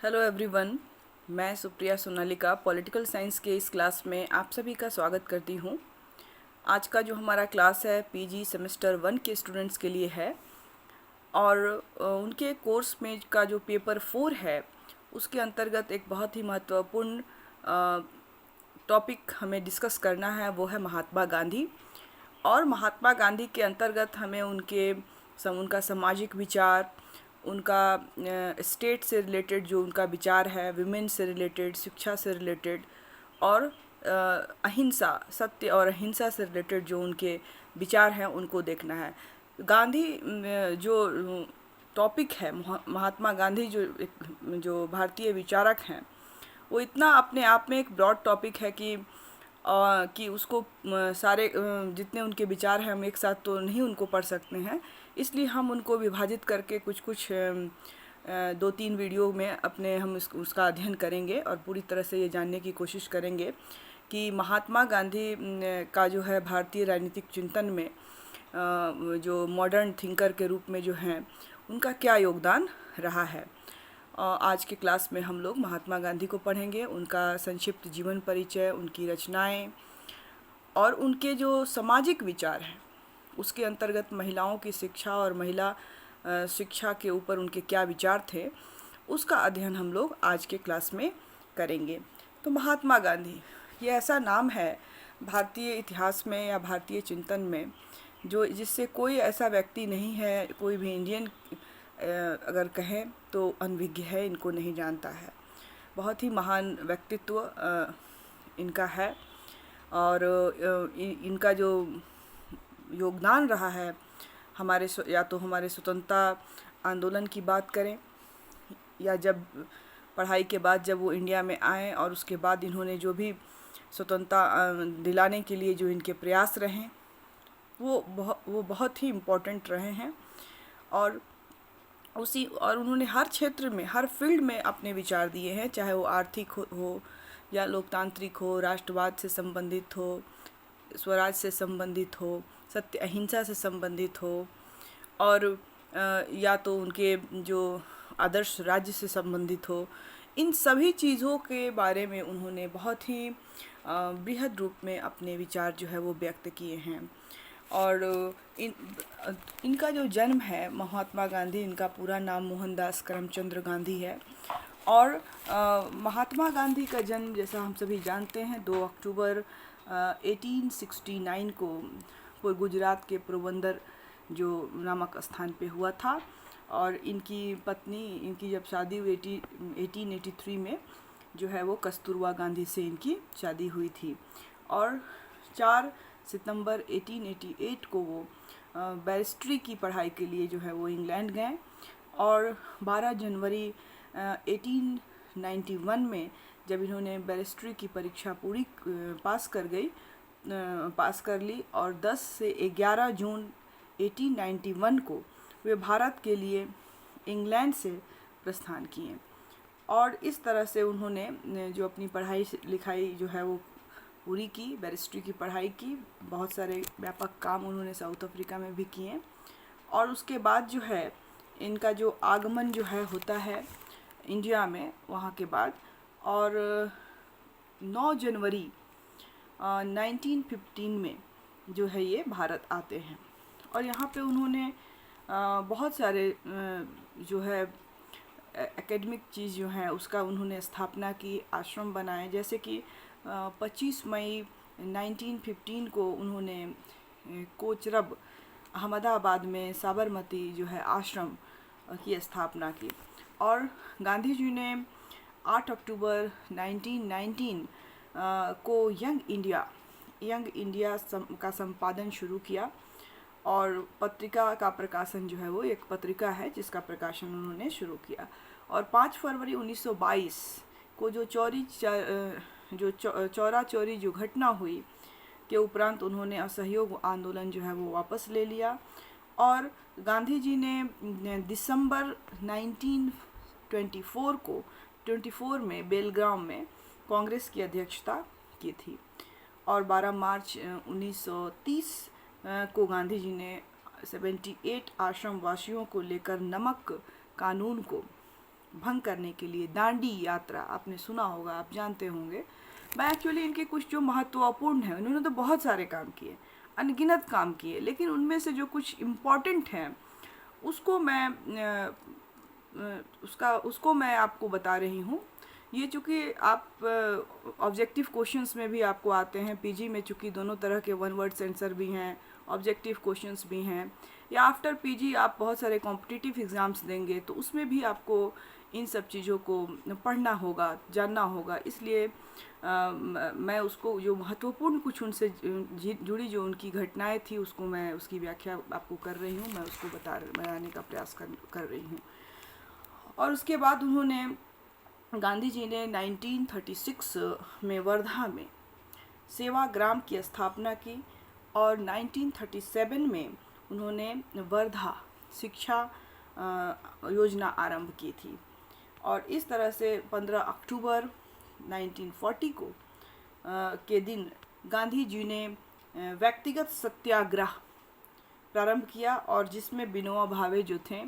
Hello everyone. मैं Supriya Sonalika political science के इस क्लास में आप सभी का स्वागत करती हूँ। आज का जो हमारा क्लास है पीजी सेमेस्टर 1 के स्टूडेंट्स के लिए है और उनके कोर्स में का जो पेपर 4 है उसके अंतर्गत एक बहुत ही महत्वपूर्ण टॉपिक हमें डिस्कस करना है, वो है महात्मा गांधी। और महात्मा गांधी के अंतर्गत हमें उनका सामाजिक विचार, उनका स्टेट से रिलेटेड जो उनका विचार है, विमेन से रिलेटेड, शिक्षा से रिलेटेड और अहिंसा, सत्य और अहिंसा से रिलेटेड जो उनके विचार हैं उनको देखना है। गांधी जो टॉपिक है, महात्मा गांधी जो भारतीय विचारक हैं, वो इतना अपने आप में एक ब्रॉड टॉपिक है कि उसको सारे जितने उनके विचार हैं हम एक साथ तो नहीं उनको पढ़ सकते हैं। इसलिए हम उनको विभाजित करके कुछ कुछ 2-3 वीडियो में हम उसका अध्ययन करेंगे और पूरी तरह से ये जानने की कोशिश करेंगे कि महात्मा गांधी का जो है भारतीय राजनीतिक चिंतन में जो मॉडर्न थिंकर के रूप में जो हैं उनका क्या योगदान रहा है। आज के क्लास में हम लोग महात्मा गांधी को पढ़ेंगे, उनका संक्षिप्त जीवन परिचय, उनकी रचनाएं और उनके जो सामाजिक विचार हैं उसके अंतर्गत महिलाओं की शिक्षा और महिला शिक्षा के ऊपर उनके क्या विचार थे, उसका अध्ययन हम लोग आज के क्लास में करेंगे। तो महात्मा गांधी ये ऐसा नाम है भारतीय इतिहास में या भारतीय चिंतन में जिससे कोई ऐसा व्यक्ति नहीं है, कोई भी इंडियन अगर कहें तो अनभिज्ञ है, इनको नहीं जानता है। बहुत ही महान व्यक्तित्व इनका है और इनका जो योगदान रहा है या तो हमारे स्वतंत्रता आंदोलन की बात करें या जब पढ़ाई के बाद जब वो इंडिया में आए और उसके बाद इन्होंने जो भी स्वतंत्रता दिलाने के लिए जो इनके प्रयास रहे वो बहुत ही इम्पोर्टेंट रहे हैं। और उन्होंने हर क्षेत्र में, हर फील्ड में अपने विचार दिए हैं, चाहे वो आर्थिक हो या लोकतांत्रिक हो, राष्ट्रवाद से संबंधित हो, स्वराज से संबंधित हो, सत्य अहिंसा से संबंधित हो और या तो उनके जो आदर्श राज्य से संबंधित हो। इन सभी चीज़ों के बारे में उन्होंने बहुत ही बृहद रूप में अपने विचार जो है वो व्यक्त किए हैं। और इनका जो जन्म है, महात्मा गांधी, इनका पूरा नाम मोहनदास करमचंद गांधी है और महात्मा गांधी का जन्म जैसा हम सभी जानते हैं 2 अक्टूबर 1869 को गुजरात के पोरबंदर जो नामक स्थान पे हुआ था। और इनकी जब शादी हुई 1883 में जो है वो कस्तूरबा गांधी से इनकी शादी हुई थी और 4 सितंबर 1888 को वो बैरिस्ट्री की पढ़ाई के लिए जो है वो इंग्लैंड गए और 12 जनवरी 1891 में जब इन्होंने बैरिस्ट्री की परीक्षा पूरी पास कर ली और 10 से 11 जून 1891 को वे भारत के लिए इंग्लैंड से प्रस्थान किए। और इस तरह से उन्होंने जो अपनी पढ़ाई लिखाई जो है वो पूरी की, बैरिस्ट्री की पढ़ाई की, बहुत सारे व्यापक काम उन्होंने साउथ अफ्रीका में भी किए। और उसके बाद जो है इनका जो आगमन जो है होता है इंडिया में वहाँ के बाद, और 9 जनवरी 1915 में जो है ये भारत आते हैं। और यहाँ पे उन्होंने बहुत सारे जो है एकेडमिक चीज़ जो है उसका उन्होंने स्थापना की, आश्रम बनाए, जैसे कि 25 मई 1915 को उन्होंने कोचरब अहमदाबाद में साबरमती जो है आश्रम की स्थापना की। और गांधी जी ने 8 अक्टूबर 1919 को यंग इंडिया का संपादन शुरू किया और पत्रिका का प्रकाशन जो है वो एक पत्रिका है जिसका प्रकाशन उन्होंने शुरू किया। और 5 फरवरी 1922 को जो चौरा चौरी जो घटना हुई के उपरांत उन्होंने असहयोग आंदोलन जो है वो वापस ले लिया और गांधी जी ने दिसंबर 1924 में बेलगाम में कांग्रेस की अध्यक्षता की थी। और 12 मार्च 1930 को गांधी जी ने 78 आश्रम वासियों को लेकर नमक कानून को भंग करने के लिए दांडी यात्रा, आपने सुना होगा, आप जानते होंगे। मैं एक्चुअली इनके कुछ जो महत्वपूर्ण हैं, उन्होंने तो बहुत सारे काम किए, अनगिनत काम किए, लेकिन उनमें से जो कुछ इम्पॉर्टेंट हैं उसको मैं उसको मैं आपको बता रही हूँ। ये चूँकि आप ऑब्जेक्टिव क्वेश्चंस में भी आपको आते हैं, पीजी में चूँकि दोनों तरह के वन वर्ड सेंसर भी हैं, ऑब्जेक्टिव क्वेश्चंस भी हैं, या आफ्टर पीजी आप बहुत सारे कॉम्पिटिटिव एग्ज़ाम्स देंगे तो उसमें भी आपको इन सब चीज़ों को पढ़ना होगा, जानना होगा। इसलिए मैं उसको जो महत्वपूर्ण कुछ उनसे जुड़ी जो उनकी घटनाएं थी उसको मैं उसकी व्याख्या आपको कर रही हूँ, मैं उसको बताने का प्रयास कर रही हूँ। और उसके बाद उन्होंने, गांधी जी ने 1936 में वर्धा में सेवाग्राम की स्थापना की और 1937 में उन्होंने वर्धा शिक्षा योजना आरंभ की थी। और इस तरह से 15 अक्टूबर 1940 को के दिन गांधी जी ने व्यक्तिगत सत्याग्रह प्रारंभ किया और जिसमें विनोबा भावे जो थे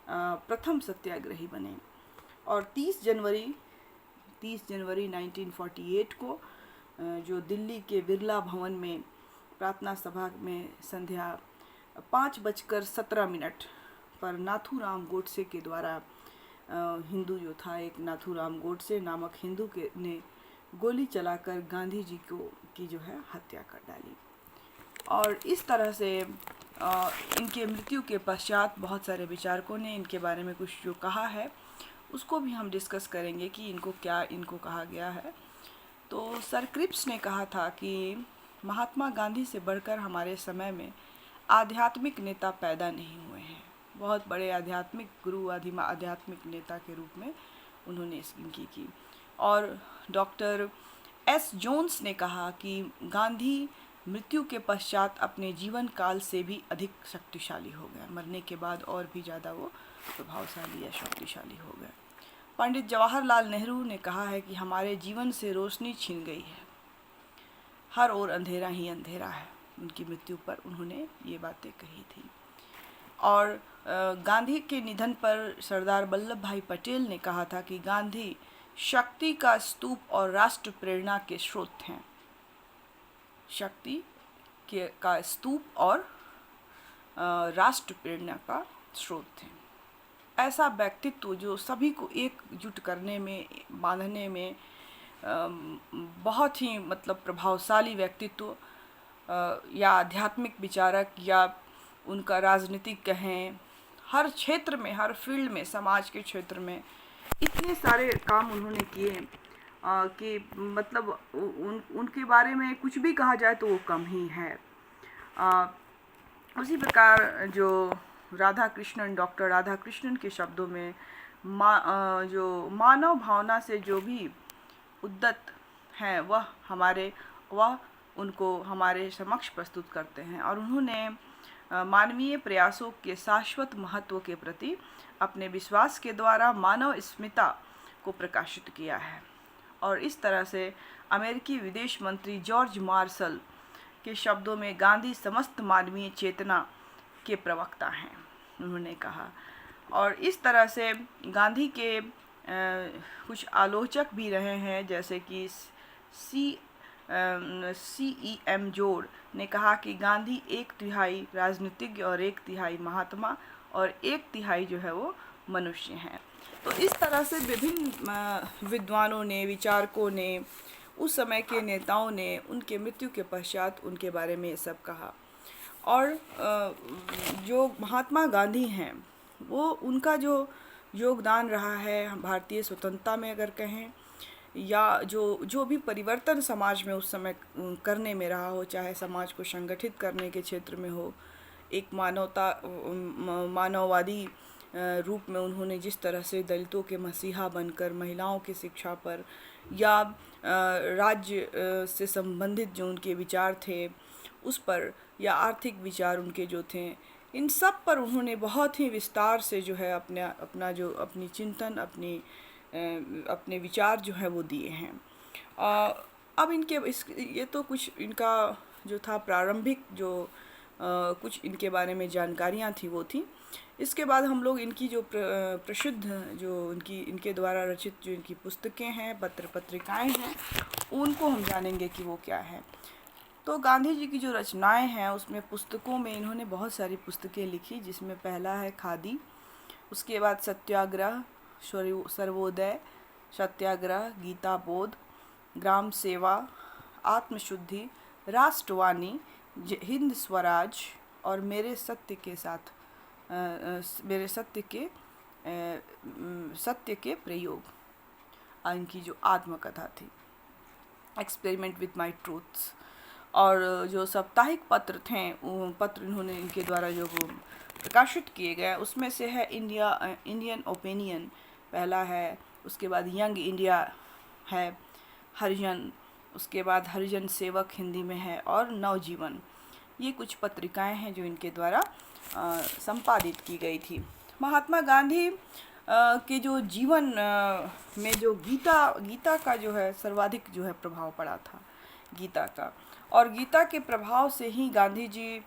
प्रथम सत्याग्रही बने। और 30 जनवरी 1948 को जो दिल्ली के बिरला भवन में प्रार्थना सभा में संध्या 5:17 पर नाथूराम गोडसे के द्वारा, हिंदू जो था एक नाथूराम गोडसे नामक हिंदू के ने गोली चलाकर गांधी जी की जो है हत्या कर डाली। और इस तरह से इनके मृत्यु के पश्चात बहुत सारे विचारकों ने इनके बारे में कुछ जो कहा है उसको भी हम डिस्कस करेंगे कि इनको कहा गया है। तो सर क्रिप्स ने कहा था कि महात्मा गांधी से बढ़कर हमारे समय में आध्यात्मिक नेता पैदा नहीं हुए हैं। बहुत बड़े आध्यात्मिक गुरु, आध्यात्मिक नेता के रूप में उन्होंने इनकी की। और डॉक्टर एस जोन्स ने कहा कि गांधी मृत्यु के पश्चात अपने जीवन काल से भी अधिक शक्तिशाली हो गए, मरने के बाद और भी ज़्यादा वो प्रभावशाली या शक्तिशाली हो गए। पंडित जवाहरलाल नेहरू ने कहा है कि हमारे जीवन से रोशनी छिन गई है, हर ओर अंधेरा ही अंधेरा है। उनकी मृत्यु पर उन्होंने ये बातें कही थी। और गांधी के निधन पर सरदार वल्लभ भाई पटेल ने कहा था कि गांधी शक्ति का स्तूप और राष्ट्र प्रेरणा के स्रोत हैं। शक्ति का स्तूप और राष्ट्र प्रेरणा का स्रोत थे। ऐसा व्यक्तित्व जो सभी को एकजुट करने में, बांधने में बहुत ही मतलब प्रभावशाली व्यक्तित्व, या आध्यात्मिक विचारक या उनका राजनीतिक कहें, हर क्षेत्र में, हर फील्ड में, समाज के क्षेत्र में इतने सारे काम उन्होंने किए कि मतलब उनके बारे में कुछ भी कहा जाए तो वो कम ही है। उसी प्रकार जो डॉक्टर राधा कृष्णन के शब्दों में जो मानव भावना से जो भी उद्यत हैं वह उनको हमारे समक्ष प्रस्तुत करते हैं। और उन्होंने मानवीय प्रयासों के शाश्वत महत्व के प्रति अपने विश्वास के द्वारा मानव अस्मिता को प्रकाशित किया है। और इस तरह से अमेरिकी विदेश मंत्री जॉर्ज मार्शल के शब्दों में गांधी समस्त मानवीय चेतना के प्रवक्ता हैं, उन्होंने कहा। और इस तरह से गांधी के कुछ आलोचक भी रहे हैं, जैसे कि CEM जोड़ ने कहा कि गांधी 1/3 राजनीतिज्ञ और 1/3 महात्मा और 1/3 जो है वो मनुष्य हैं। तो इस तरह से विभिन्न विद्वानों ने, विचारकों ने, उस समय के नेताओं ने उनके मृत्यु के पश्चात उनके बारे में ये सब कहा। और जो महात्मा गांधी हैं वो उनका जो योगदान रहा है भारतीय स्वतंत्रता में अगर कहें, या जो भी परिवर्तन समाज में उस समय करने में रहा हो, चाहे समाज को संगठित करने के क्षेत्र में हो, एक मानववादी रूप में उन्होंने जिस तरह से दलितों के मसीहा बनकर महिलाओं की शिक्षा पर, या राज्य से संबंधित जो उनके विचार थे उस पर, या आर्थिक विचार उनके जो थे, इन सब पर उन्होंने बहुत ही विस्तार से जो है अपनी चिंतन, अपने विचार जो है वो दिए हैं। अब ये तो कुछ इनका जो था प्रारंभिक जो कुछ इनके बारे में जानकारियाँ थी वो थी। इसके बाद हम लोग इनकी जो प्रसिद्ध जो इनके द्वारा रचित जो इनकी पुस्तकें हैं, पत्र पत्रिकाएं हैं, उनको हम जानेंगे कि वो क्या है। तो गांधी जी की जो रचनाएं हैं उसमें पुस्तकों में इन्होंने बहुत सारी पुस्तकें लिखी, जिसमें पहला है खादी, उसके बाद सत्याग्रह, सर्वोदय, सत्याग्रह, गीता बोध, ग्राम सेवा, आत्मशुद्धि, राष्ट्रवाणी, हिंद स्वराज और मेरे सत्य के साथ मेरे सत्य के प्रयोग, इनकी जो आत्मकथा थी, एक्सपेरिमेंट विथ माई ट्रूथ्स। और जो साप्ताहिक पत्र थे, पत्र इन्होंने इनके द्वारा जो प्रकाशित किए गए, उसमें से है इंडियन ओपिनियन पहला है, उसके बाद यंग इंडिया है, हरिजन, उसके बाद हरिजन सेवक हिंदी में है, और नवजीवन। ये कुछ पत्रिकाएं हैं जो इनके द्वारा संपादित की गई थी। महात्मा गांधी के जो जीवन में जो गीता का जो है सर्वाधिक जो है प्रभाव पड़ा था, गीता का। और गीता के प्रभाव से ही गांधी जी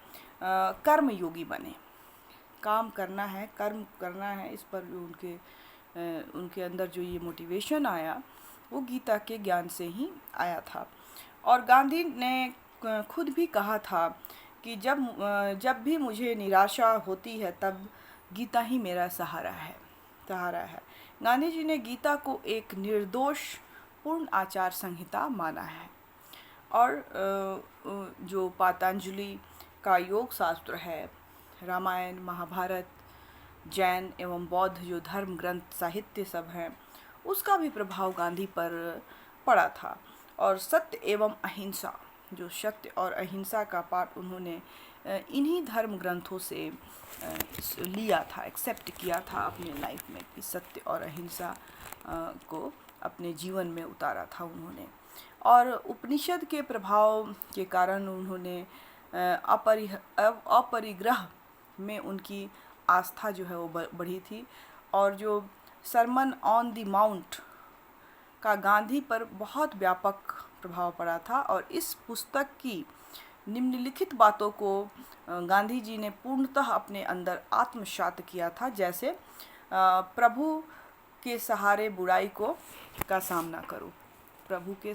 कर्म योगी बने। काम करना है, कर्म करना है, इस पर जो उनके अंदर जो ये मोटिवेशन आया वो गीता के ज्ञान से ही आया था। और गांधी ने खुद भी कहा था कि जब भी मुझे निराशा होती है तब गीता ही मेरा सहारा है। गांधी जी ने गीता को एक निर्दोष पूर्ण आचार संहिता माना है। और जो पतंजलि का योग शास्त्र है, रामायण, महाभारत, जैन एवं बौद्ध जो धर्म ग्रंथ साहित्य सब हैं, उसका भी प्रभाव गांधी पर पड़ा था। और सत्य एवं अहिंसा, जो सत्य और अहिंसा का पाठ उन्होंने इन्हीं धर्म ग्रंथों से लिया था, एक्सेप्ट किया था अपने लाइफ में, कि सत्य और अहिंसा को अपने जीवन में उतारा था उन्होंने। और उपनिषद के प्रभाव के कारण उन्होंने अपरिग्रह में उनकी आस्था जो है वो बढ़ी थी। और जो सरमन ऑन द माउंट का गांधी पर बहुत व्यापक प्रभाव पड़ा था। और इस पुस्तक की निम्नलिखित बातों को गांधी जी ने पूर्णतः अपने अंदर आत्मसात किया था, जैसे प्रभु के सहारे बुराई का सामना करो, प्रभु के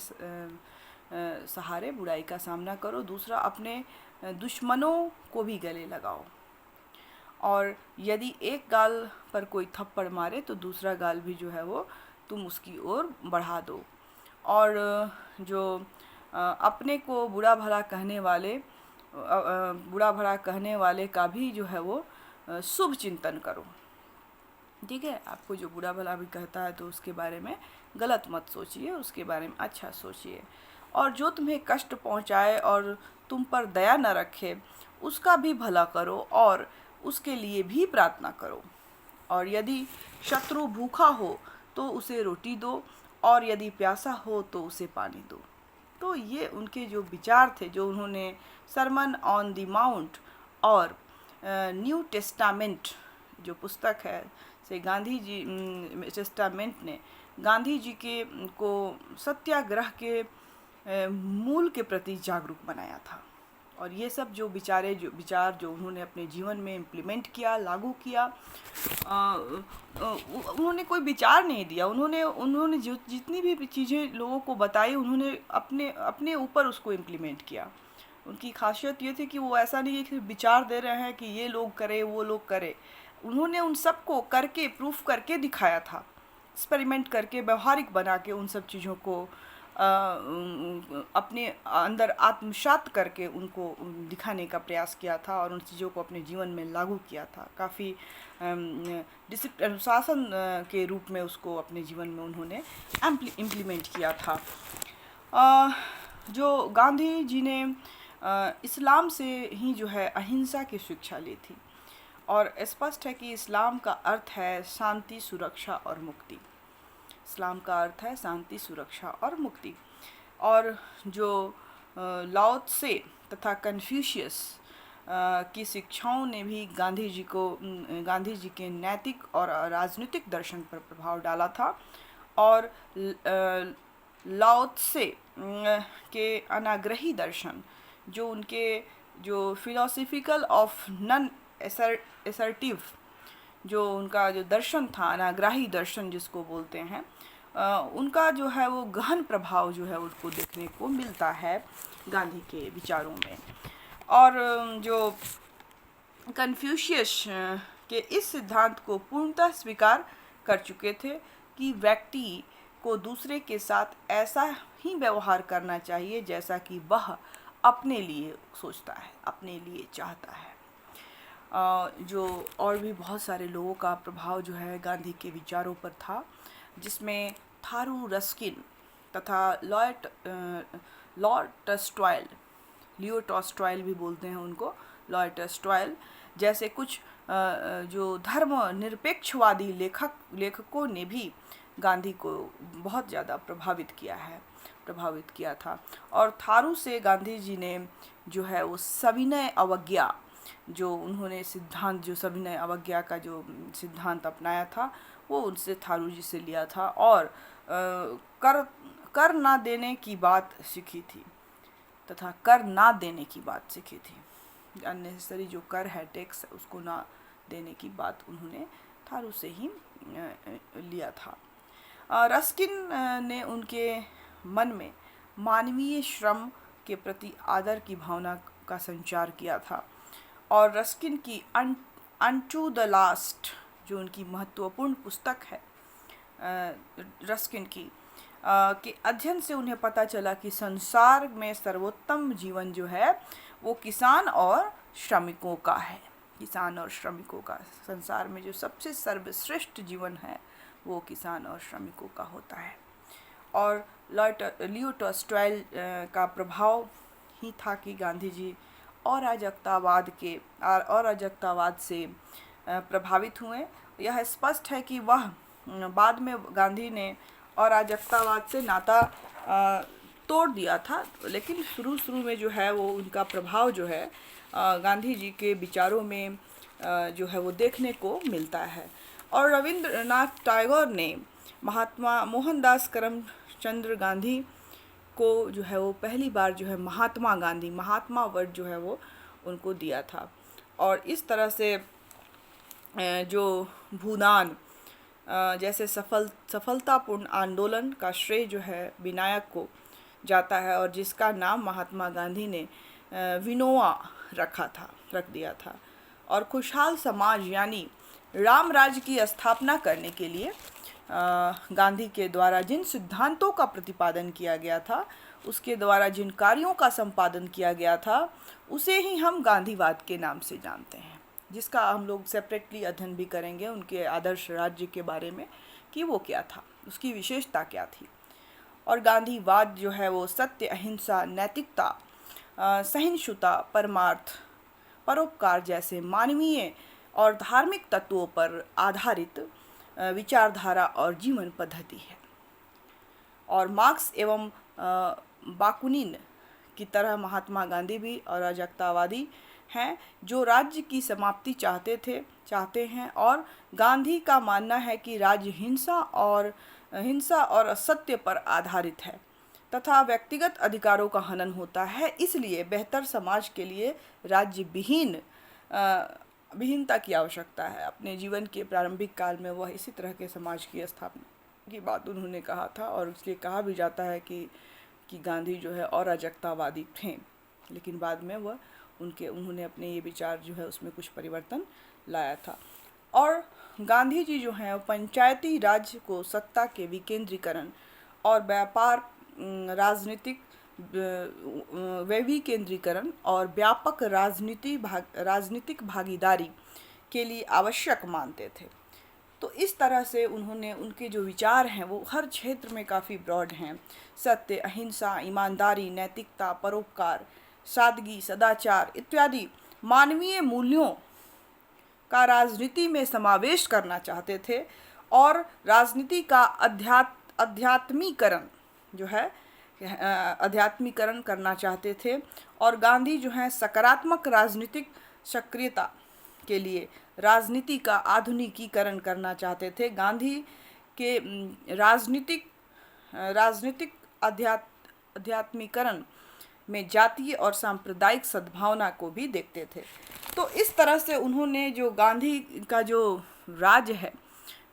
सहारे बुराई का सामना करो। दूसरा, अपने दुश्मनों को भी गले लगाओ, और यदि एक गाल पर कोई थप्पड़ मारे तो दूसरा गाल भी जो है वो तुम उसकी ओर बढ़ा दो। और जो अपने को बुरा भला कहने वाले का भी जो है वो शुभ चिंतन करो। ठीक है, आपको जो बुरा भला भी कहता है तो उसके बारे में गलत मत सोचिए, उसके बारे में अच्छा सोचिए। और जो तुम्हें कष्ट पहुंचाए और तुम पर दया न रखे उसका भी भला करो और उसके लिए भी प्रार्थना करो। और यदि शत्रु भूखा हो तो उसे रोटी दो, और यदि प्यासा हो तो उसे पानी दो। तो ये उनके जो विचार थे, जो उन्होंने सरमन ऑन द माउंट और न्यू टेस्टामेंट जो पुस्तक है से गांधी जी टेस्टामेंट ने गांधी जी को सत्याग्रह के मूल के प्रति जागरूक बनाया था। और ये सब जो विचार जो उन्होंने अपने जीवन में इम्प्लीमेंट किया, लागू किया, उन्होंने कोई विचार नहीं दिया, उन्होंने जो जितनी भी चीज़ें लोगों को बताई उन्होंने अपने ऊपर उसको इम्प्लीमेंट किया। उनकी खासियत ये थी कि वो ऐसा नहीं है कि विचार दे रहे हैं कि ये लोग करें वो लोग करें, उन्होंने उन सबको करके प्रूफ करके दिखाया था, एक्सपेरिमेंट करके व्यवहारिक बना के उन सब चीज़ों को अपने अंदर आत्मसात करके उनको दिखाने का प्रयास किया था और उन चीज़ों को अपने जीवन में लागू किया था। काफ़ी अनुशासन के रूप में उसको अपने जीवन में उन्होंने इम्प्लीमेंट किया था। जो गांधी जी ने इस्लाम से ही जो है अहिंसा की शिक्षा ली थी, और स्पष्ट है कि इस्लाम का अर्थ है शांति, सुरक्षा और मुक्ति। इस्लाम का अर्थ है शांति, सुरक्षा और मुक्ति। और जो लाओ त्से तथा कन्फ्यूशियस की शिक्षाओं ने भी गांधी जी के नैतिक और राजनीतिक दर्शन पर प्रभाव डाला था। और लाओ त्से के अनाग्रही दर्शन जो उनके जो फिलोसफिकल ऑफ नन एसर्टिव, जो उनका जो दर्शन था, अनाग्राही दर्शन जिसको बोलते हैं, उनका जो है वो गहन प्रभाव जो है उसको देखने को मिलता है गांधी के विचारों में। और जो कन्फ्यूशियस के इस सिद्धांत को पूर्णतः स्वीकार कर चुके थे कि व्यक्ति को दूसरे के साथ ऐसा ही व्यवहार करना चाहिए जैसा कि वह अपने लिए सोचता है, अपने लिए चाहता है। जो और भी बहुत सारे लोगों का प्रभाव जो है गांधी के विचारों पर था, जिसमें थारू रस्किन तथा लॉर्ड टॉल्स्टॉय, लियो टॉल्स्टॉय भी बोलते हैं उनको, लॉर्ड टॉल्स्टॉय जैसे कुछ जो धर्म निरपेक्षवादी लेखकों ने भी गांधी को बहुत ज़्यादा प्रभावित किया था। और थारू से गांधी जी ने जो है वो सविनय अवज्ञा, जो उन्होंने सिद्धांत, जो सविनय अवज्ञा का जो सिद्धांत अपनाया था, वो उनसे थारू जी से लिया था। और कर ना देने की बात सीखी थी, तथा कर ना देने की बात सीखी थी। अननेसेसरी जो कर है, टैक्स, उसको ना देने की बात उन्होंने थारू से ही लिया था। रस्किन ने उनके मन में मानवीय श्रम के प्रति आदर की भावना का संचार किया था। और रस्किन की अनटू द लास्ट, जो उनकी महत्वपूर्ण पुस्तक है रस्किन की, के अध्ययन से उन्हें पता चला कि संसार में सर्वोत्तम जीवन जो है वो किसान और श्रमिकों का है। किसान और श्रमिकों का, संसार में जो सबसे सर्वश्रेष्ठ जीवन है वो किसान और श्रमिकों का होता है। और लियो टॉल्स्टॉय का प्रभाव ही था कि गांधी जी अराजकतावाद से प्रभावित हुए। यह स्पष्ट है कि वह बाद में गांधी ने अराजकतावाद से नाता तोड़ दिया था, लेकिन शुरू में जो है वो उनका प्रभाव जो है गांधी जी के विचारों में जो है वो देखने को मिलता है। और रविंद्रनाथ टैगोर ने महात्मा मोहनदास करमचंद गांधी को जो है वो पहली बार जो है महात्मा वर्ड जो है वो उनको दिया था। और इस तरह से जो भूदान जैसे सफलतापूर्ण आंदोलन का श्रेय जो है विनायक को जाता है, और जिसका नाम महात्मा गांधी ने विनोआ रख दिया था। और खुशहाल समाज यानी राम राज्य की स्थापना करने के लिए गांधी के द्वारा जिन सिद्धांतों का प्रतिपादन किया गया था, उसके द्वारा जिन कार्यों का संपादन किया गया था, उसे ही हम गांधीवाद के नाम से जानते हैं, जिसका हम लोग सेपरेटली अध्ययन भी करेंगे उनके आदर्श राज्य के बारे में कि वो क्या था, उसकी विशेषता क्या थी। और गांधीवाद जो है वो सत्य, अहिंसा, नैतिकता, सहिष्णुता, परमार्थ, परोपकार जैसे मानवीय और धार्मिक तत्वों पर आधारित विचारधारा और जीवन पद्धति है। और मार्क्स एवं बाकुनिन की तरह महात्मा गांधी भी अराजकतावादी हैं, जो राज्य की समाप्ति चाहते हैं। और गांधी का मानना है कि राज्य हिंसा और असत्य पर आधारित है तथा व्यक्तिगत अधिकारों का हनन होता है। इसलिए बेहतर समाज के लिए राज्य विहीनता की आवश्यकता है। अपने जीवन के प्रारंभिक काल में वह इसी तरह के समाज की स्थापना की बात उन्होंने कहा था, और इसलिए कहा भी जाता है कि गांधी जो है अराजकतावादी थे, लेकिन बाद में उन्होंने अपने ये विचार जो है उसमें कुछ परिवर्तन लाया था। और गांधी जी जो हैं पंचायती राज को सत्ता के विकेंद्रीकरण और व्यापार, राजनीतिक वैविकेंद्रीकरण और व्यापक राजनीतिक भागीदारी के लिए आवश्यक मानते थे। तो इस तरह से उनके जो विचार हैं वो हर क्षेत्र में काफ़ी ब्रॉड हैं। सत्य, अहिंसा, ईमानदारी, नैतिकता, परोपकार, सादगी, सदाचार इत्यादि मानवीय मूल्यों का राजनीति में समावेश करना चाहते थे, और राजनीति का अध्यात्मीकरण करना चाहते थे। और गांधी जो है सकारात्मक राजनीतिक सक्रियता के लिए राजनीति का आधुनिकीकरण करना चाहते थे। गांधी के राजनीतिक अध्यात्मीकरण में जातीय और सांप्रदायिक सद्भावना को भी देखते थे। तो इस तरह से उन्होंने जो गांधी का जो राज है,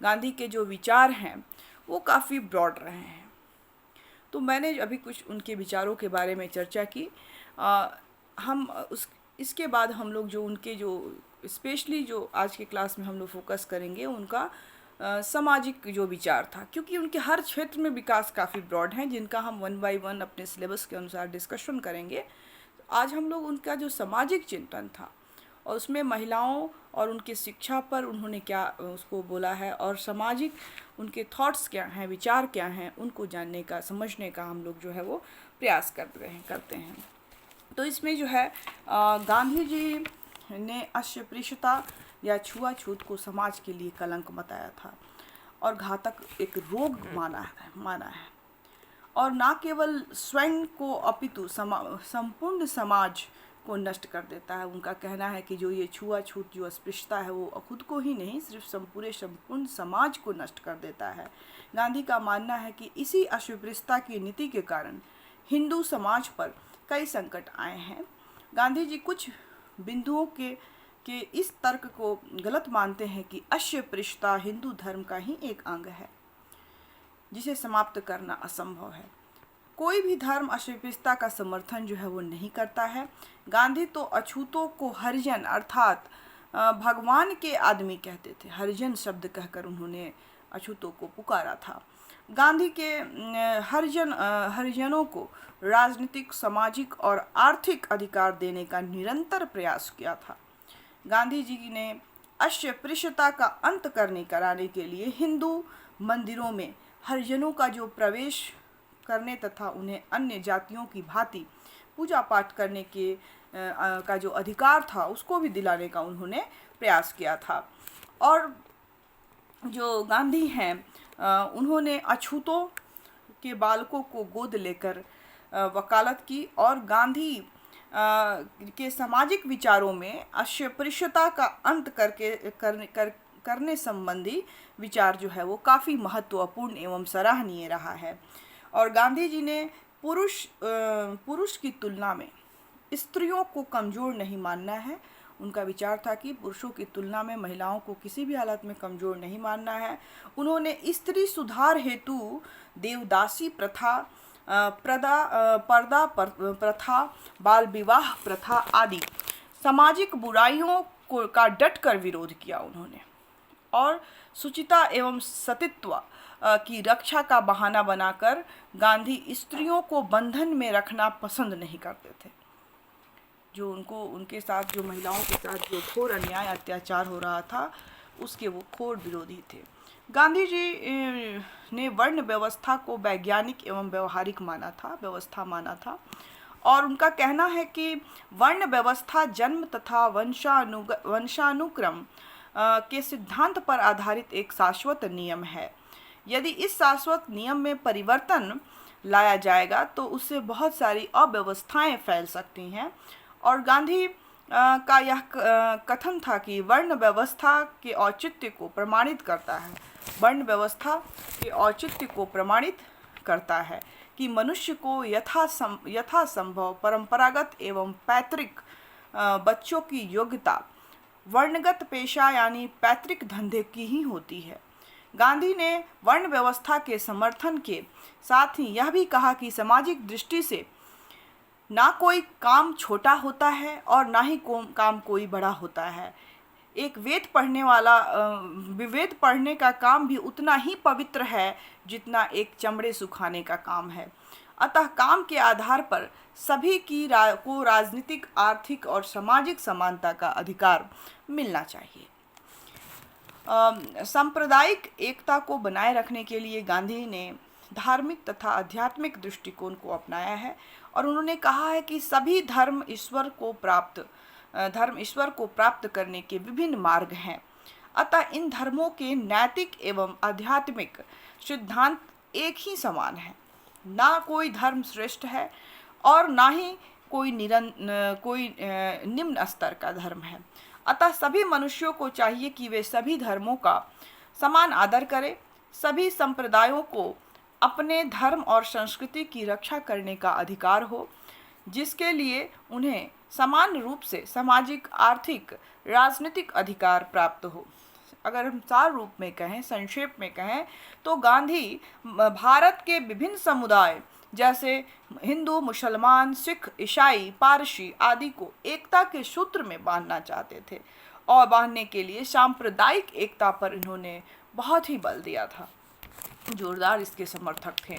गांधी के जो विचार हैं, वो काफ़ी ब्रॉड रहे हैं। तो मैंने अभी कुछ उनके विचारों के बारे में चर्चा की। हम इसके बाद हम लोग जो उनके जो स्पेशली जो आज के क्लास में हम लोग फोकस करेंगे उनका सामाजिक जो विचार था, क्योंकि उनके हर क्षेत्र में विकास काफ़ी ब्रॉड हैं, जिनका हम वन बाय वन अपने सिलेबस के अनुसार डिस्कशन करेंगे। आज हम लोग उनका जो सामाजिक चिंतन था और उसमें महिलाओं और उनकी शिक्षा पर उन्होंने क्या उसको बोला है, और सामाजिक उनके थॉट्स क्या हैं, विचार क्या हैं, उनको जानने का, समझने का हम लोग जो है वो प्रयास करते हैं। तो इसमें जो है गांधी जी ने अस्पृश्यता या छुआछूत को समाज के लिए कलंक बताया था और घातक एक रोग माना है, और ना केवल स्वयं को अपितु संपूर्ण समाज को नष्ट कर देता है। उनका कहना है कि जो ये छुआछूत, जो अस्पृश्यता है, वो खुद को ही नहीं, सिर्फ संपूर्ण समाज को नष्ट कर देता है। गांधी का मानना है कि इसी अस्पृश्यता की नीति के कारण हिंदू समाज पर कई संकट आए हैं। गांधी जी कुछ बिंदुओं के इस तर्क को गलत मानते हैं कि अस्पृश्यता हिंदू धर्म का ही एक अंग है जिसे समाप्त करना असंभव है। कोई भी धर्म अस्पृश्यता का समर्थन जो है वो नहीं करता है। गांधी तो अछूतों को हरिजन अर्थात भगवान के आदमी कहते थे। हरिजन शब्द कहकर उन्होंने अछूतों को पुकारा था। गांधी के हरिजनों को राजनीतिक, सामाजिक और आर्थिक अधिकार देने का निरंतर प्रयास किया था। गांधी जी ने अस्पृश्यता का अंत कराने के लिए हिंदू मंदिरों में हरिजनों का जो प्रवेश करने तथा उन्हें अन्य जातियों की भांति पूजा पाठ करने का जो अधिकार था उसको भी दिलाने का उन्होंने प्रयास किया था। और जो गांधी हैं उन्होंने अछूतों के बालकों को गोद लेकर वकालत की, और गांधी के सामाजिक विचारों में अस्पृश्यता का अंत करने संबंधी विचार जो है वो काफ़ी महत्वपूर्ण एवं सराहनीय रहा है। और गांधी जी ने पुरुष की तुलना में स्त्रियों को कमज़ोर नहीं मानना है। उनका विचार था कि पुरुषों की तुलना में महिलाओं को किसी भी हालत में कमज़ोर नहीं मानना है। उन्होंने स्त्री सुधार हेतु देवदासी प्रथा, पर्दा प्रथा, बाल विवाह प्रथा आदि सामाजिक बुराइयों का डटकर विरोध किया उन्होंने, और शुचिता एवं सतीत्व की रक्षा का बहाना बनाकर गांधी स्त्रियों को बंधन में रखना पसंद नहीं करते थे। जो उनके साथ, जो महिलाओं के साथ जो घोर अन्याय अत्याचार हो रहा था, उसके वो घोर विरोधी थे। गांधी जी ने वर्ण व्यवस्था को वैज्ञानिक एवं व्यवहारिक व्यवस्था माना था, और उनका कहना है कि वर्ण व्यवस्था जन्म तथा वंशानुक्रम के सिद्धांत पर आधारित एक शाश्वत नियम है। यदि इस शाश्वत नियम में परिवर्तन लाया जाएगा तो उससे बहुत सारी अव्यवस्थाएं फैल सकती हैं। और गांधी का यह कथन था कि वर्ण व्यवस्था के औचित्य को प्रमाणित करता है, वर्ण व्यवस्था के औचित्य को प्रमाणित करता है कि मनुष्य को यथासंभव परंपरागत एवं पैतृक बच्चों की योग्यता वर्णगत पेशा यानी पैतृक धंधे की ही होती है। गांधी ने वर्ण व्यवस्था के समर्थन के साथ ही यह भी कहा कि सामाजिक दृष्टि से ना कोई काम छोटा होता है और ना ही काम कोई बड़ा होता है। एक वेद पढ़ने का काम भी उतना ही पवित्र है जितना एक चमड़े सुखाने का काम है। अतः काम के आधार पर सभी को राजनीतिक, आर्थिक और सामाजिक समानता का अधिकार मिलना चाहिए। सांप्रदायिक एकता को बनाए रखने के लिए गांधी ने धार्मिक तथा आध्यात्मिक दृष्टिकोण को अपनाया है, और उन्होंने कहा है कि सभी धर्म ईश्वर को प्राप्त करने के विभिन्न मार्ग हैं। अतः इन धर्मों के नैतिक एवं आध्यात्मिक सिद्धांत एक ही समान है। ना कोई धर्म श्रेष्ठ है और ना ही कोई निम्न स्तर का धर्म है। अतः सभी मनुष्यों को चाहिए कि वे सभी धर्मों का समान आदर करें। सभी संप्रदायों को अपने धर्म और संस्कृति की रक्षा करने का अधिकार हो। जिसके लिए उन्हें समान रूप से सामाजिक, आर्थिक, राजनीतिक अधिकार प्राप्त हो। अगर हम सार रूप में कहें, संक्षेप में कहें, तो गांधी भारत के विभिन्न समुदाय जैसे हिंदू, मुसलमान, सिख, ईसाई, पारसी आदि को एकता के सूत्र में बांधना चाहते थे और बांधने के लिए सांप्रदायिक एकता पर इन्होंने बहुत ही बल दिया था, जोरदार इसके समर्थक थे।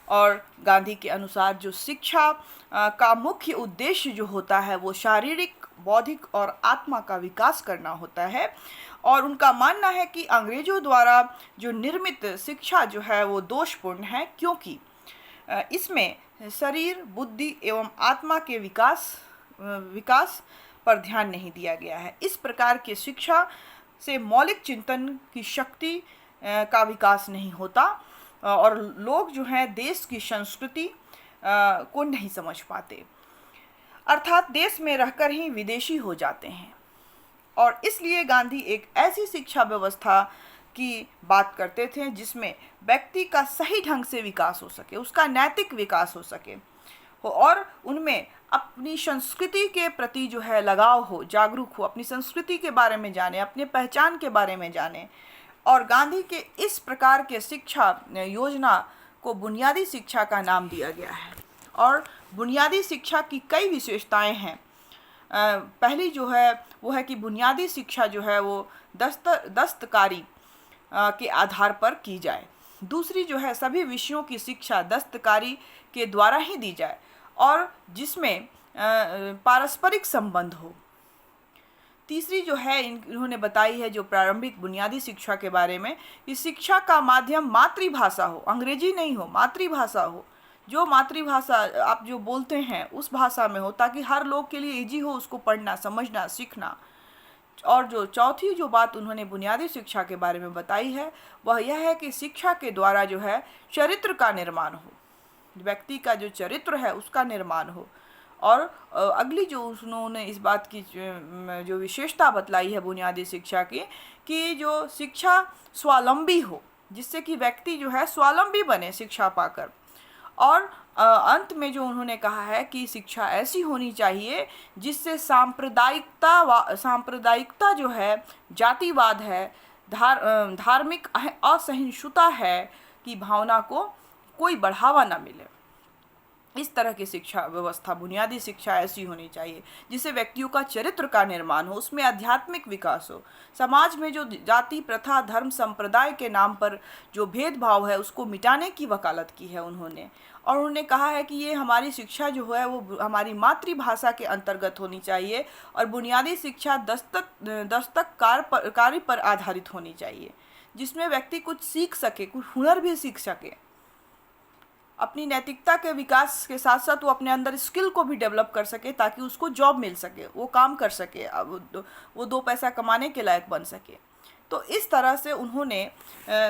और गांधी के अनुसार जो शिक्षा का मुख्य उद्देश्य जो होता है वो शारीरिक, बौद्धिक और आत्मा का विकास करना होता है। और उनका मानना है कि अंग्रेजों द्वारा जो निर्मित शिक्षा जो है वो दोषपूर्ण है, क्योंकि इसमें शरीर, बुद्धि एवं आत्मा के विकास पर ध्यान नहीं दिया गया है। इस प्रकार की शिक्षा से मौलिक चिंतन की शक्ति का विकास नहीं होता और लोग जो हैं देश की संस्कृति को नहीं समझ पाते, अर्थात देश में रहकर ही विदेशी हो जाते हैं। और इसलिए गांधी एक ऐसी शिक्षा व्यवस्था की बात करते थे जिसमें व्यक्ति का सही ढंग से विकास हो सके, उसका नैतिक विकास हो सके और उनमें अपनी संस्कृति के प्रति जो है लगाव हो, जागरूक हो, अपनी संस्कृति के बारे में जाने, अपने पहचान के बारे में जाने। और गांधी के इस प्रकार के शिक्षा योजना को बुनियादी शिक्षा का नाम दिया गया है। और बुनियादी शिक्षा की कई विशेषताएं हैं। पहली जो है वो है कि बुनियादी शिक्षा जो है वो दस्तकारी के आधार पर की जाए। दूसरी जो है सभी विषयों की शिक्षा दस्तकारी के द्वारा ही दी जाए और जिसमें पारस्परिक संबंध हो। तीसरी जो है इन्होंने बताई है जो प्रारंभिक बुनियादी शिक्षा के बारे में, कि शिक्षा का माध्यम मातृभाषा हो, अंग्रेजी नहीं हो, मातृभाषा हो। जो मातृभाषा आप जो बोलते हैं उस भाषा में हो, ताकि हर लोग के लिए इजी हो उसको पढ़ना, समझना, सीखना। और जो चौथी जो बात उन्होंने बुनियादी शिक्षा के बारे में बताई है वह यह है कि शिक्षा के द्वारा जो है चरित्र का निर्माण हो, व्यक्ति का जो चरित्र है उसका निर्माण हो। और अगली जो उन्होंने इस बात की जो विशेषता बतलाई है बुनियादी शिक्षा की, कि जो शिक्षा स्वावलंबी हो, जिससे कि व्यक्ति जो है स्वावलंबी बने शिक्षा पाकर। और अंत में जो उन्होंने कहा है कि शिक्षा ऐसी होनी चाहिए जिससे सांप्रदायिकता जो है, जातिवाद है, धार्मिक असहिष्णुता है की भावना को कोई बढ़ावा ना मिले। इस तरह की शिक्षा व्यवस्था, बुनियादी शिक्षा ऐसी होनी चाहिए जिससे व्यक्तियों का चरित्र का निर्माण हो, उसमें आध्यात्मिक विकास हो। समाज में जो जाति, प्रथा, धर्म, संप्रदाय के नाम पर जो भेदभाव है उसको मिटाने की वकालत की है उन्होंने। और उन्होंने कहा है कि ये हमारी शिक्षा जो है वो हमारी मातृभाषा के अंतर्गत होनी चाहिए और बुनियादी शिक्षा कार्य पर आधारित होनी चाहिए, जिसमें व्यक्ति कुछ सीख सके, कुछ हुनर भी सीख सके। अपनी नैतिकता के विकास के साथ साथ वो अपने अंदर स्किल को भी डेवलप कर सके ताकि उसको जॉब मिल सके, वो काम कर सके, वो दो पैसा कमाने के लायक बन सके। तो इस तरह से उन्होंने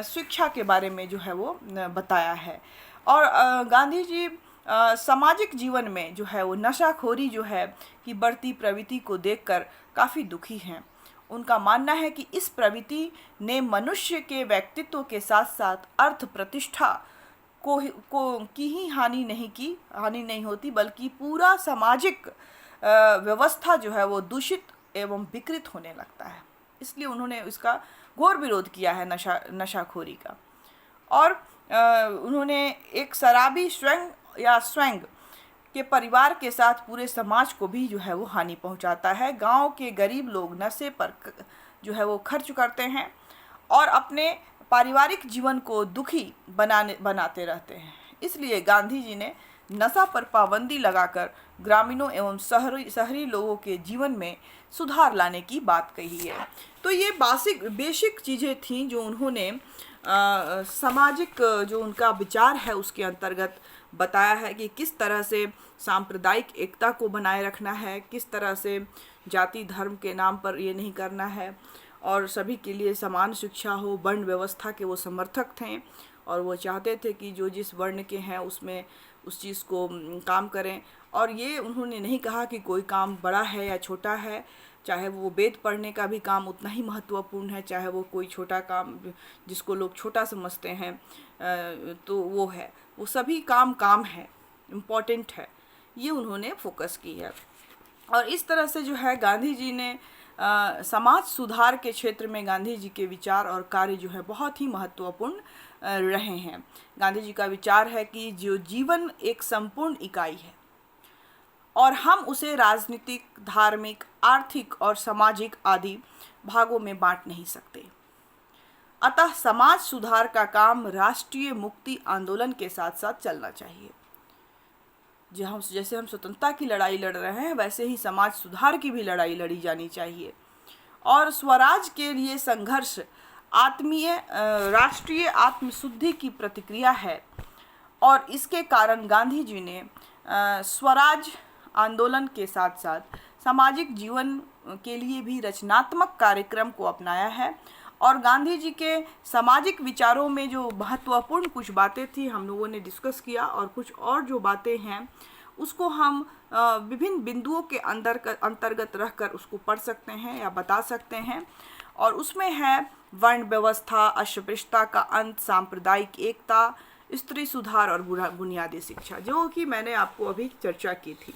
शिक्षा के बारे में जो है वो बताया है। और गांधी जी सामाजिक जीवन में जो है वो नशाखोरी जो है कि बढ़ती प्रवृत्ति को देखकर काफ़ी दुखी हैं। उनका मानना है कि इस प्रवृत्ति ने मनुष्य के व्यक्तित्व के साथ साथ अर्थ, प्रतिष्ठा की ही हानि नहीं होती, बल्कि पूरा सामाजिक व्यवस्था जो है वो दूषित एवं विकृत होने लगता है। इसलिए उन्होंने इसका घोर विरोध किया है नशाखोरी का। और उन्होंने एक शराबी स्वयं के परिवार के साथ पूरे समाज को भी जो है वो हानि पहुंचाता है। गांव के गरीब लोग नशे पर जो है वो खर्च करते हैं और अपने पारिवारिक जीवन को दुखी बनाते रहते हैं। इसलिए गांधी जी ने नशा पर पाबंदी लगाकर ग्रामीणों एवं शहरी लोगों के जीवन में सुधार लाने की बात कही है। तो ये बेसिक चीज़ें थीं जो उन्होंने सामाजिक जो उनका विचार है उसके अंतर्गत बताया है कि किस तरह से सांप्रदायिक एकता को बनाए रखना है, किस तरह से जाति धर्म के नाम पर ये नहीं करना है और सभी के लिए समान शिक्षा हो। वर्ण व्यवस्था के वो समर्थक थे और वो चाहते थे कि जो जिस वर्ण के हैं उसमें उस चीज़ को काम करें। और ये उन्होंने नहीं कहा कि कोई काम बड़ा है या छोटा है, चाहे वो वेद पढ़ने का भी काम उतना ही महत्वपूर्ण है, चाहे वो कोई छोटा काम जिसको लोग छोटा समझते हैं तो वो है, वो सभी काम है, इम्पॉर्टेंट है। ये उन्होंने फोकस की है। और इस तरह से जो है गांधी जी ने समाज सुधार के क्षेत्र में गांधी जी के विचार और कार्य जो है बहुत ही महत्वपूर्ण रहे हैं। गांधी जी का विचार है कि जो जीवन एक संपूर्ण इकाई है और हम उसे राजनीतिक, धार्मिक, आर्थिक और सामाजिक आदि भागों में बांट नहीं सकते। अतः समाज सुधार का काम राष्ट्रीय मुक्ति आंदोलन के साथ साथ चलना चाहिए। जैसे हम स्वतंत्रता की लड़ाई लड़ रहे हैं, वैसे ही समाज सुधार की भी लड़ाई लड़ी जानी चाहिए। और स्वराज के लिए संघर्ष राष्ट्रीय आत्मशुद्धि की प्रतिक्रिया है और इसके कारण गांधी जी ने स्वराज आंदोलन के साथ साथ सामाजिक जीवन के लिए भी रचनात्मक कार्यक्रम को अपनाया है। और गांधी जी के सामाजिक विचारों में जो महत्वपूर्ण कुछ बातें थी हम लोगों ने डिस्कस किया, और कुछ और जो बातें हैं उसको हम विभिन्न बिंदुओं के अंतर्गत रहकर उसको पढ़ सकते हैं या बता सकते हैं। और उसमें है वर्ण व्यवस्था, अस्पृश्यता का अंत, सांप्रदायिक एकता, स्त्री सुधार और बुनियादी शिक्षा, जो कि मैंने आपको अभी चर्चा की थी।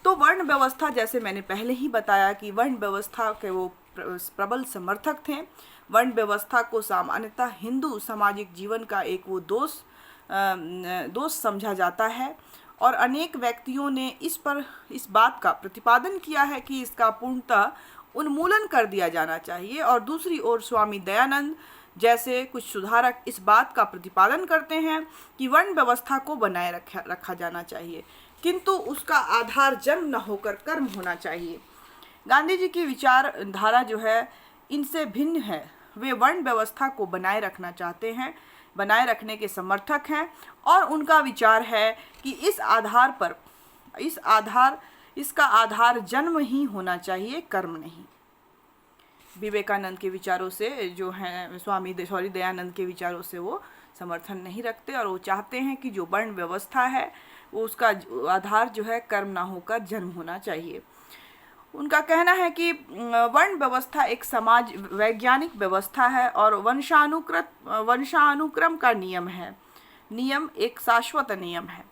तो वर्ण व्यवस्था, जैसे मैंने पहले ही बताया कि वर्ण व्यवस्था के वो प्रबल समर्थक थे। वर्ण व्यवस्था को सामान्यतः हिंदू सामाजिक जीवन का एक वो दोष समझा जाता है और अनेक व्यक्तियों ने इस बात का प्रतिपादन किया है कि इसका पूर्णतः उन्मूलन कर दिया जाना चाहिए। और दूसरी ओर स्वामी दयानंद जैसे कुछ सुधारक इस बात का प्रतिपादन करते हैं कि वर्ण व्यवस्था को बनाए रखा जाना चाहिए, किंतु उसका आधार जन्म न होकर कर्म होना चाहिए। गांधी जी की विचारधारा जो है इनसे भिन्न है। वे वर्ण व्यवस्था को बनाए रखना चाहते हैं, बनाए रखने के समर्थक हैं, और उनका विचार है कि इसका आधार जन्म ही होना चाहिए, कर्म नहीं। विवेकानंद के विचारों से जो है स्वामी दयानंद के विचारों से वो समर्थन नहीं रखते और वो चाहते हैं कि जो वर्ण व्यवस्था है वो उसका आधार जो है कर्म ना होकर जन्म होना चाहिए। उनका कहना है कि वर्ण व्यवस्था एक समाज वैज्ञानिक व्यवस्था है और वंशानुक्रम का नियम है। नियम एक शाश्वत नियम है।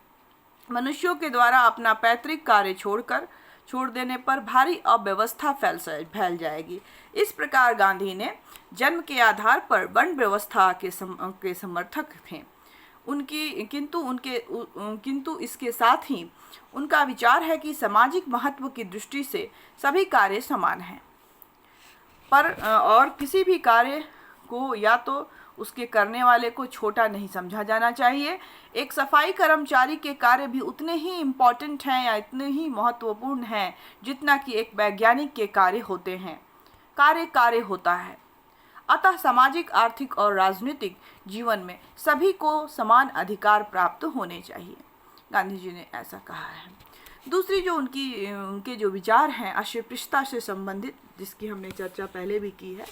मनुष्यों के द्वारा अपना पैतृक कार्य छोड़ देने पर भारी अव्यवस्था फैल जाएगी। इस प्रकार गांधी ने जन्म के आधार पर वर्ण व्यवस्था के समर्थक थे। किंतु इसके साथ ही उनका विचार है कि सामाजिक महत्व की दृष्टि से सभी कार्य समान हैं, और किसी भी कार्य को या तो उसके करने वाले को छोटा नहीं समझा जाना चाहिए। एक सफाई कर्मचारी के कार्य भी उतने ही इम्पोर्टेंट हैं या इतने ही महत्वपूर्ण हैं जितना कि एक वैज्ञानिक के कार्य होते हैं। कार्य होता है। अतः सामाजिक, आर्थिक और राजनीतिक जीवन में सभी को समान अधिकार प्राप्त होने चाहिए। गांधी जी ने ऐसा कहा है। दूसरी जो उनके जो विचार हैं अस्पृश्यता से संबंधित, जिसकी हमने चर्चा पहले भी की है।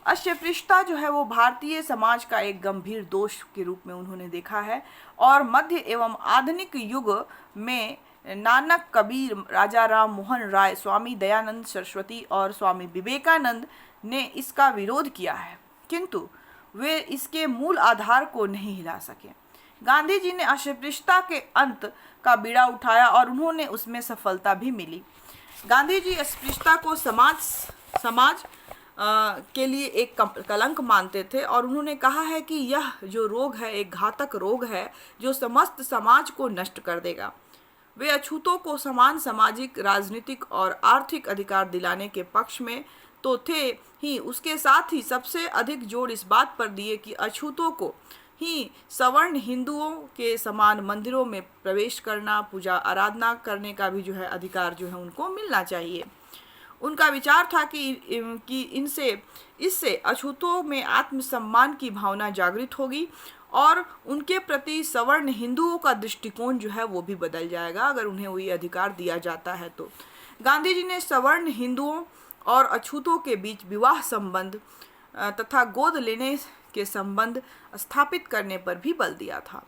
अस्पृश्यता जो है वो भारतीय समाज का एक गंभीर दोष के रूप में उन्होंने देखा है और मध्य एवं आधुनिक युग में नानक, कबीर, राजा राम मोहन राय, स्वामी दयानंद सरस्वती और स्वामी विवेकानंद ने इसका विरोध किया है, किंतु वे इसके मूल आधार को नहीं हिला सके। गांधी जी ने अस्पृश्यता के अंत का बीड़ा उठाया और उन्होंने उसमें सफलता भी मिली। गांधी जी अस्पृश्यता को समाज के लिए एक कलंक मानते थे और उन्होंने कहा है कि यह जो रोग है एक घातक रोग है जो समस्त समाज को नष्ट कर देगा। वे अछूतों को समान सामाजिक, राजनीतिक और आर्थिक अधिकार दिलाने के पक्ष में तो थे ही, उसके साथ ही सबसे अधिक जोर इस बात पर दिए कि अछूतों को ही सवर्ण हिंदुओं के समान मंदिरों में प्रवेश करना, पूजा आराधना करने का भी जो है अधिकार जो है उनको मिलना चाहिए। उनका विचार था कि इससे अछूतों में आत्मसम्मान की भावना जागृत होगी और उनके प्रति सवर्ण हिंदुओं का दृष्टिकोण जो है वो भी बदल जाएगा अगर उन्हें वही अधिकार दिया जाता है तो। गांधी जी ने सवर्ण हिंदुओं और अछूतों के बीच विवाह संबंध तथा गोद लेने के संबंध स्थापित करने पर भी बल दिया था।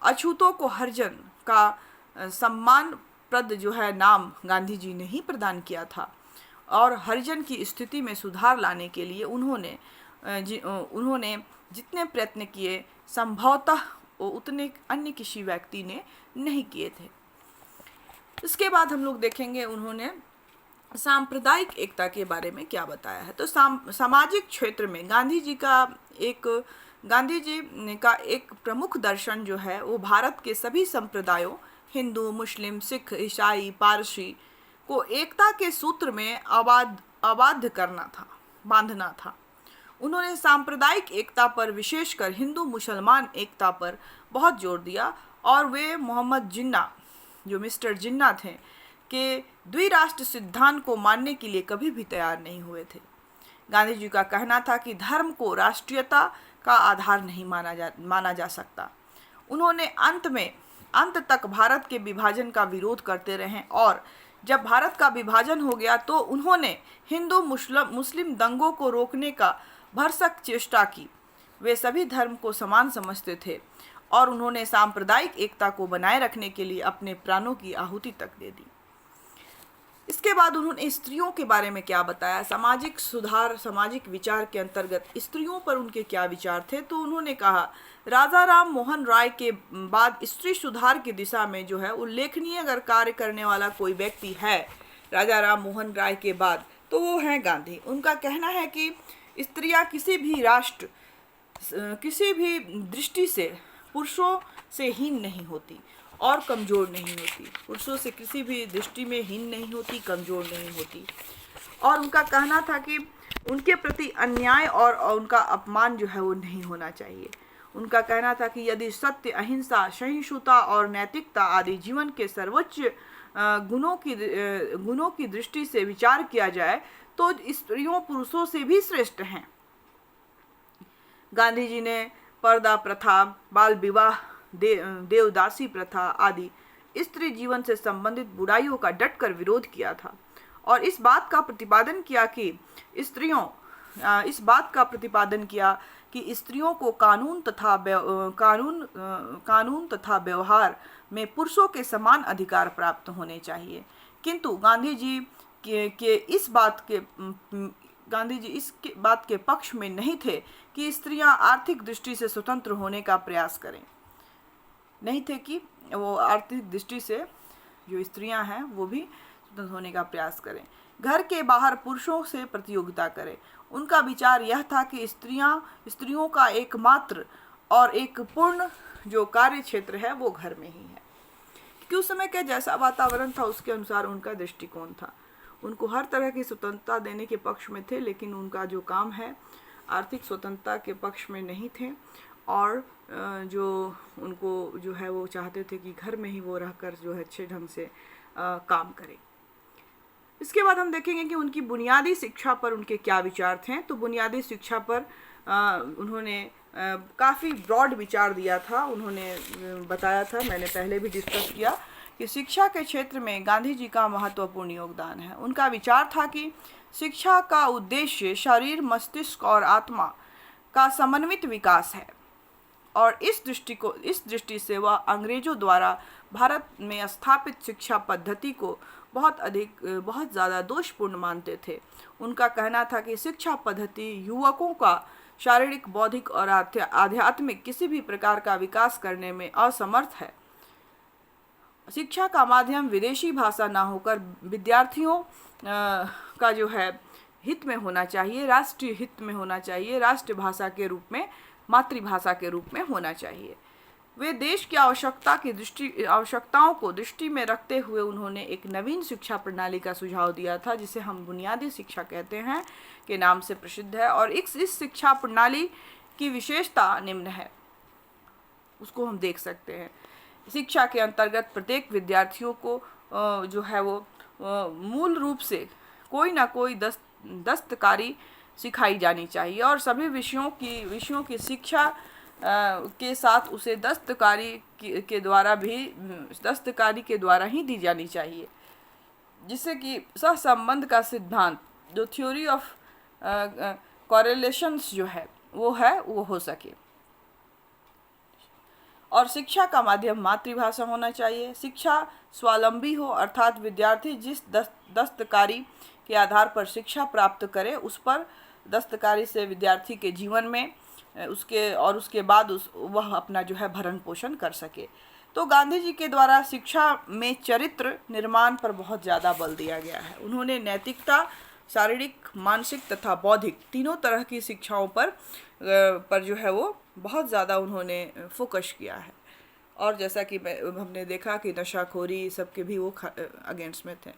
अछूतों को हरिजन का सम्मान प्रद जो है नाम गांधी जी ने ही प्रदान किया था और हरिजन की स्थिति में सुधार लाने के लिए उन्होंने जितने प्रयत्न किए संभवतः उतने अन्य किसी व्यक्ति ने नहीं किए थे। इसके बाद हम लोग देखेंगे उन्होंने सांप्रदायिक एकता के बारे में क्या बताया है। तो सामाजिक क्षेत्र में गांधी जी का एक प्रमुख दर्शन जो है वो भारत के सभी संप्रदायों, हिंदू, मुस्लिम, सिख, ईसाई, पारसी को एकता के सूत्र में आबाद करना था, बांधना था। उन्होंने सांप्रदायिक एकता पर, विशेषकर हिंदू मुसलमान एकता पर बहुत जोर दिया और वे मोहम्मद जिन्ना, जो मिस्टर जिन्ना थे, के द्विराष्ट्र सिद्धांत को मानने के लिए कभी भी तैयार नहीं हुए थे। गांधी जी का कहना था कि धर्म को राष्ट्रीयता का आधार नहीं माना जा सकता। उन्होंने अंत तक भारत के विभाजन का विरोध करते रहे और जब भारत का विभाजन हो गया तो उन्होंने हिंदू मुस्लिम दंगों को रोकने का भरसक चेष्टा की। वे सभी धर्म को समान समझते थे और उन्होंने सांप्रदायिक एकता को बनाए रखने के लिए अपने प्राणों की आहुति तक दे दी। इसके बाद उन्होंने स्त्रियों के बारे में क्या बताया, सामाजिक सुधार, सामाजिक विचार के अंतर्गत स्त्रियों पर उनके क्या विचार थे। तो उन्होंने कहा, राजा राम मोहन राय के बाद स्त्री सुधार की दिशा में जो है उल्लेखनीय अगर कार्य करने वाला कोई व्यक्ति है राजा राम मोहन राय के बाद, तो वो है गांधी। उनका कहना है कि स्त्रियां किसी भी दृष्टि से पुरुषों से हीन नहीं होती और कमज़ोर नहीं होती, पुरुषों से किसी भी दृष्टि में हीन नहीं होती, कमज़ोर नहीं होती। और उनका कहना था कि उनके प्रति अन्याय और उनका अपमान जो है वो नहीं होना चाहिए। उनका कहना था कि यदि सत्य, अहिंसा, सहिष्णुता और नैतिकता आदि जीवन के सर्वोच्च गुणों की दृष्टि से विचार किया जाए तो स्त्रियों पुरुषों से भी श्रेष्ठ हैं। गांधी जी ने पर्दा प्रथा, बाल विवाह, देवदासी प्रथा आदि स्त्री जीवन से संबंधित बुराइयों का डटकर विरोध किया था और इस बात का प्रतिपादन किया कि स्त्रियों को कानून तथा व्यवहार में पुरुषों के समान अधिकार प्राप्त होने चाहिए। किंतु गांधी जी इस बात के पक्ष में नहीं थे कि स्त्रियां आर्थिक दृष्टि से स्वतंत्र होने का प्रयास करें, नहीं थे कि वो आर्थिक दृष्टि से जो स्त्रियां हैं वो भी स्वतंत्र होने का प्रयास करें, घर के बाहर पुरुषों से प्रतियोगिता करें। उनका विचार यह था कि स्त्रियों का एकमात्र और एक पूर्ण जो कार्य क्षेत्र है वो घर में ही है, क्योंकि उस समय का जैसा वातावरण था उसके अनुसार उनका दृष्टिकोण था। उनको हर तरह की स्वतंत्रता देने के पक्ष में थे, लेकिन उनका जो काम है आर्थिक स्वतंत्रता के पक्ष में नहीं थे और जो उनको जो है वो चाहते थे कि घर में ही वो रहकर जो है अच्छे ढंग से काम करें। इसके बाद हम देखेंगे कि उनकी बुनियादी शिक्षा पर उनके क्या विचार थे। तो बुनियादी शिक्षा पर उन्होंने काफ़ी ब्रॉड विचार दिया था। उन्होंने बताया था, मैंने पहले भी डिस्कस किया, कि शिक्षा के क्षेत्र में गांधी जी का महत्वपूर्ण योगदान है। उनका विचार था कि शिक्षा का उद्देश्य शरीर, मस्तिष्क और आत्मा का समन्वित विकास है और इस दृष्टि से वह अंग्रेजों द्वारा भारत में स्थापित शिक्षा पद्धति को बहुत ज़्यादा दोषपूर्ण मानते थे। उनका कहना था कि शिक्षा पद्धति युवकों का शारीरिक, बौद्धिक और आध्यात्मिक किसी भी प्रकार का विकास करने में असमर्थ है। शिक्षा का माध्यम विदेशी भाषा ना होकर विद्यार्थियों का जो है हित में होना चाहिए, राष्ट्रीय हित में होना चाहिए, राष्ट्रभाषा के रूप में, मातृभाषा के रूप में होना चाहिए। वे देश की आवश्यकताओं को दृष्टि में रखते हुए उन्होंने एक नवीन शिक्षा प्रणाली का सुझाव दिया था, जिसे हम बुनियादी शिक्षा कहते हैं, के नाम से प्रसिद्ध है। और इस शिक्षा प्रणाली की विशेषता निम्न है, उसको हम देख सकते हैं। शिक्षा के अंतर्गत प्रत्येक विद्यार्थियों को जो है वो मूल रूप से कोई ना कोई दस्तकारी सिखाई जानी चाहिए और सभी विषयों की शिक्षा के साथ उसे दस्तकारी के द्वारा ही दी जानी चाहिए, जिससे कि सहसंबंध का सिद्धांत, जो थ्योरी ऑफ कॉरेलेशंस जो है वो हो सके। और शिक्षा का माध्यम मातृभाषा होना चाहिए। शिक्षा स्वावलंबी हो, अर्थात विद्यार्थी जिस दस्तकारी के आधार पर शिक्षा प्राप्त करे, उस पर दस्तकारी से विद्यार्थी के जीवन में उसके बाद वह अपना जो है भरण पोषण कर सके। तो गांधी जी के द्वारा शिक्षा में चरित्र निर्माण पर बहुत ज़्यादा बल दिया गया है। उन्होंने नैतिकता, शारीरिक, मानसिक तथा बौद्धिक तीनों तरह की शिक्षाओं पर जो है वो बहुत ज़्यादा उन्होंने फोकस किया है। और जैसा कि हमने देखा कि नशाखोरी सबके भी वो अगेंस्ट में थे।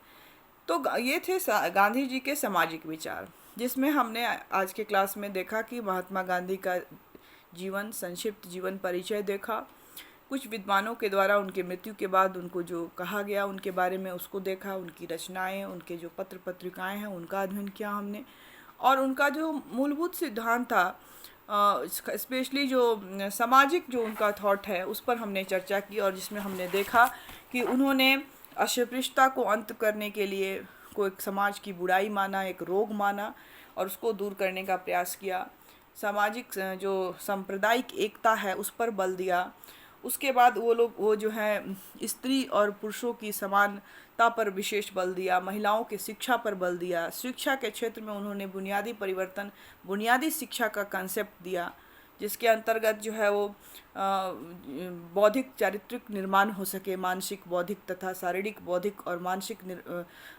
तो ये थे गांधी जी के सामाजिक विचार, जिसमें हमने आज के क्लास में देखा कि महात्मा गांधी का जीवन, संक्षिप्त जीवन परिचय देखा, कुछ विद्वानों के द्वारा उनके मृत्यु के बाद उनको जो कहा गया उनके बारे में उसको देखा, उनकी रचनाएं, उनके जो पत्र पत्रिकाएं हैं उनका अध्ययन किया हमने, और उनका जो मूलभूत सिद्धांत था, स्पेशली जो सामाजिक जो उनका थॉट है उस पर हमने चर्चा की, और जिसमें हमने देखा कि उन्होंने अस्पृश्यता को अंत करने के लिए को एक समाज की बुराई माना, एक रोग माना, और उसको दूर करने का प्रयास किया। सामाजिक जो सांप्रदायिक एकता है उस पर बल दिया। उसके बाद वो जो है स्त्री और पुरुषों की समानता पर विशेष बल दिया, महिलाओं के शिक्षा पर बल दिया। शिक्षा के क्षेत्र में उन्होंने बुनियादी परिवर्तन, बुनियादी शिक्षा का कंसेप्ट दिया, जिसके अंतर्गत जो है वो बौद्धिक चारित्रिक निर्माण हो सके, मानसिक, बौद्धिक तथा शारीरिक, बौद्धिक और मानसिक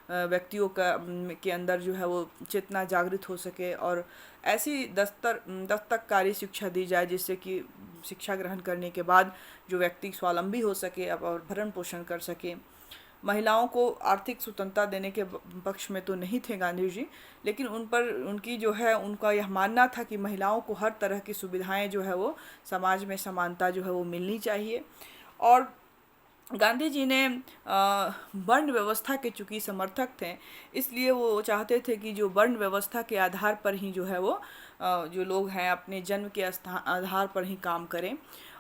व्यक्तियों के अंदर जो है वो चेतना जागृत हो सके, और ऐसी दस्तककारी शिक्षा दी जाए जिससे कि शिक्षा ग्रहण करने के बाद जो व्यक्ति स्वावलंबी हो सके और भरण पोषण कर सके। महिलाओं को आर्थिक स्वतंत्रता देने के पक्ष में तो नहीं थे गांधी जी, लेकिन उनकी जो है उनका यह मानना था कि महिलाओं को हर तरह की सुविधाएं जो है वो समाज में समानता जो है वो मिलनी चाहिए। और गांधी जी ने वर्ण व्यवस्था के चूँकि समर्थक थे, इसलिए वो चाहते थे कि जो वर्ण व्यवस्था के आधार पर ही जो है वो जो लोग हैं अपने जन्म के आधार पर ही काम करें।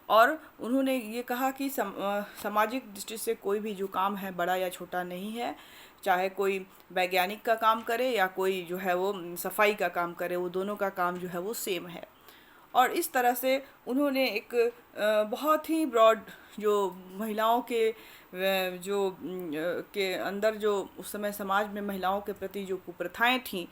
और उन्होंने ये कहा कि सामाजिक दृष्टि से कोई भी जो काम है बड़ा या छोटा नहीं है, चाहे कोई वैज्ञानिक का काम करे या कोई जो है वो सफाई का काम करे, वो दोनों का काम जो है वो सेम है। और इस तरह से उन्होंने एक बहुत ही ब्रॉड जो महिलाओं के जो के अंदर जो उस समय समाज में महिलाओं के प्रति जो कुप्रथाएं थीं,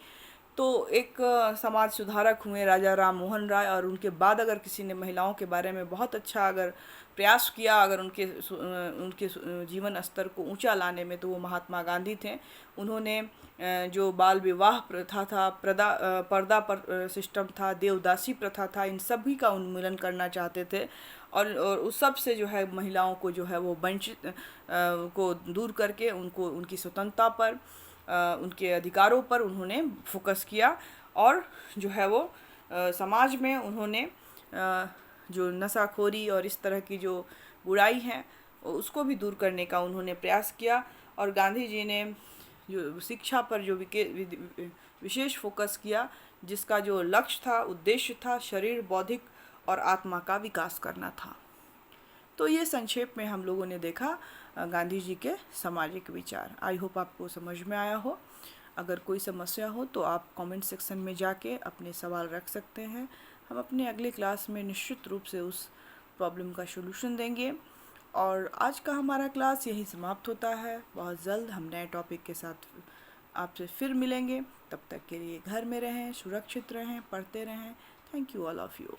तो एक समाज सुधारक हुए राजा राम मोहन राय, और उनके बाद अगर किसी ने महिलाओं के बारे में बहुत अच्छा अगर प्रयास किया, अगर उनके जीवन स्तर को ऊंचा लाने में, तो वो महात्मा गांधी थे। उन्होंने जो बाल विवाह प्रथा था, पर्दा पर सिस्टम था, देवदासी प्रथा था, इन सभी का उन्मूलन करना चाहते थे, और उस सब से जो है महिलाओं को जो है वो वंचित को दूर करके उनको उनकी स्वतंत्रता पर, उनके अधिकारों पर उन्होंने फोकस किया। और जो है वो समाज में उन्होंने जो नशाखोरी और इस तरह की जो बुराई है उसको भी दूर करने का उन्होंने प्रयास किया। और गांधी जी ने जो शिक्षा पर जो विशेष फोकस किया, जिसका जो लक्ष्य था, उद्देश्य था, शरीर, बौद्धिक और आत्मा का विकास करना था। तो ये संक्षेप में हम लोगों ने देखा गांधी जी के सामाजिक विचार। आई होप आपको समझ में आया हो। अगर कोई समस्या हो तो आप कमेंट सेक्शन में जाके अपने सवाल रख सकते हैं। हम अपने अगली क्लास में निश्चित रूप से उस प्रॉब्लम का सलूशन देंगे। और आज का हमारा क्लास यहीं समाप्त होता है। बहुत जल्द हम नए टॉपिक के साथ आपसे फिर मिलेंगे। तब तक के लिए घर में रहें, सुरक्षित रहें, पढ़ते रहें। Thank you all of you.